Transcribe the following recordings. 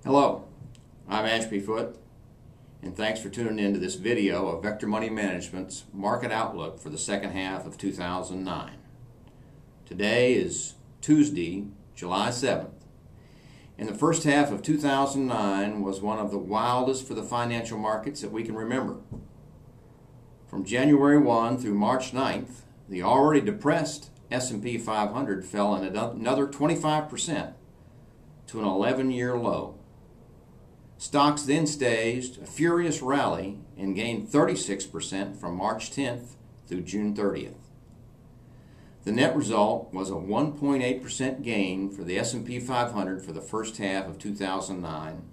Hello, I'm Ashby Foote, and thanks for tuning in to this video of Vector Money Management's market outlook for the second half of 2009. Today is Tuesday, July 7th, and the first half of 2009 was one of the wildest for the financial markets that we can remember. From January 1 through March 9th, the already depressed S&P 500 fell another 25% to an 11-year low. Stocks then staged a furious rally and gained 36% from March 10th through June 30th. The net result was a 1.8% gain for the S&P 500 for the first half of 2009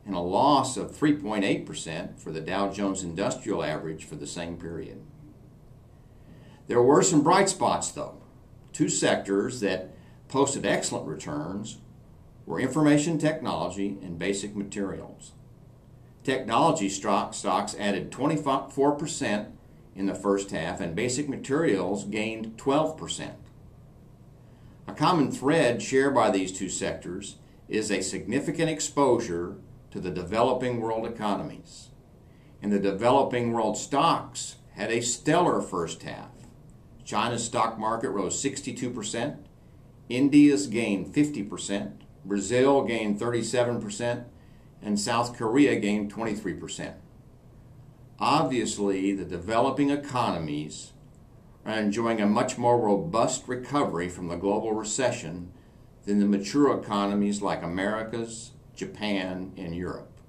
and a loss of 3.8% for the Dow Jones Industrial Average for the same period. There were some bright spots though. Two sectors that posted excellent returns were information technology and basic materials. Technology stocks added 24% in the first half, and basic materials gained 12%. A common thread shared by these two sectors is a significant exposure to the developing world economies. And the developing world stocks had a stellar first half. China's stock market rose 62%, India's gained 50%, Brazil gained 37%, and South Korea gained 23%. Obviously, the developing economies are enjoying a much more robust recovery from the global recession than the mature economies like Americas, Japan, and Europe.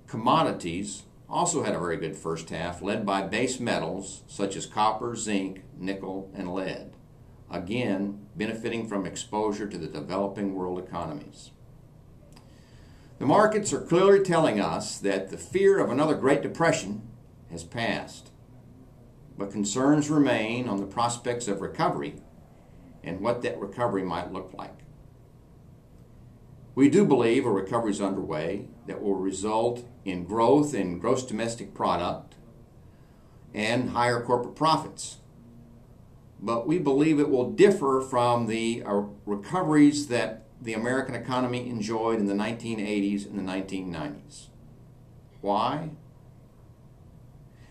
Commodities also had a very good first half, led by base metals such as copper, zinc, nickel, and lead, again benefiting from exposure to the developing world economies. The markets are clearly telling us that the fear of another Great Depression has passed, but concerns remain on the prospects of recovery and what that recovery might look like. We do believe a recovery is underway that will result in growth in gross domestic product and higher corporate profits. But we believe it will differ from the recoveries that the American economy enjoyed in the 1980s and the 1990s. Why?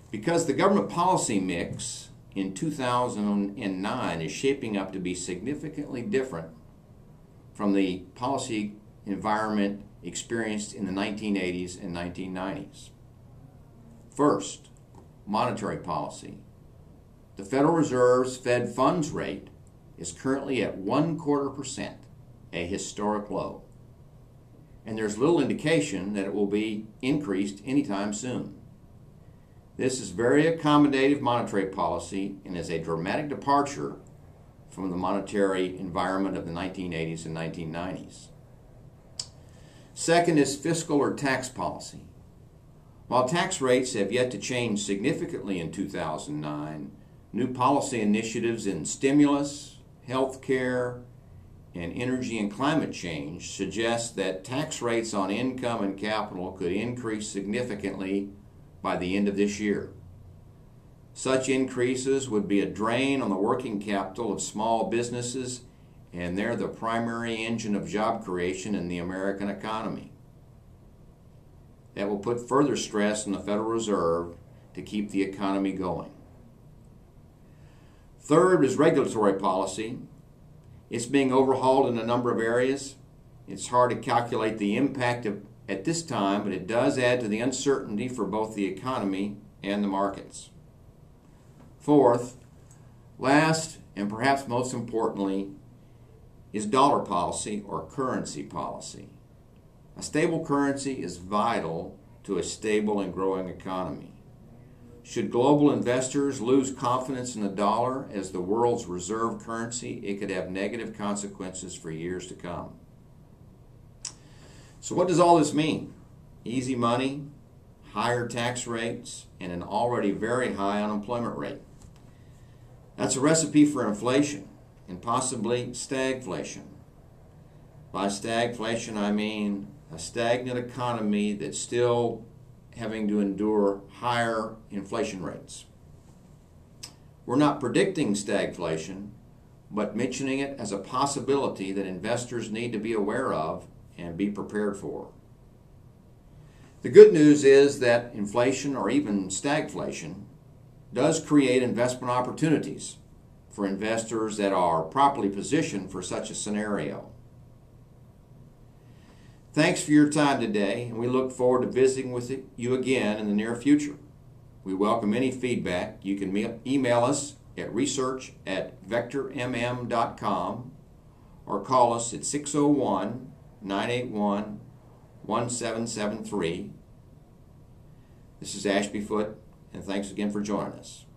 Because the government policy mix in 2009 is shaping up to be significantly different from the policy environment experienced in the 1980s and 1990s. First, monetary policy. The Federal Reserve's Fed funds rate is currently at 0.25%, a historic low. And there's little indication that it will be increased anytime soon. This is very accommodative monetary policy and is a dramatic departure from the monetary environment of the 1980s and 1990s. Second is fiscal or tax policy. While tax rates have yet to change significantly in 2009, new policy initiatives in stimulus, health care, and energy and climate change suggest that tax rates on income and capital could increase significantly by the end of this year. Such increases would be a drain on the working capital of small businesses, and they're the primary engine of job creation in the American economy. That will put further stress on the Federal Reserve to keep the economy going. Third is regulatory policy. It's being overhauled in a number of areas. It's hard to calculate the impact at this time, but it does add to the uncertainty for both the economy and the markets. Fourth, last and perhaps most importantly, is dollar policy or currency policy. A stable currency is vital to a stable and growing economy. Should global investors lose confidence in the dollar as the world's reserve currency, it could have negative consequences for years to come. So what does all this mean? Easy money, higher tax rates, and an already very high unemployment rate. That's a recipe for inflation and possibly stagflation. By stagflation, I mean a stagnant economy that's still having to endure higher inflation rates. We're not predicting stagflation, but mentioning it as a possibility that investors need to be aware of and be prepared for. The good news is that inflation or even stagflation does create investment opportunities for investors that are properly positioned for such a scenario. Thanks for your time today, and we look forward to visiting with you again in the near future. We welcome any feedback. You can email us at research@vectormm.com or call us at 601-981-1773. This is Ashby Foote, and thanks again for joining us.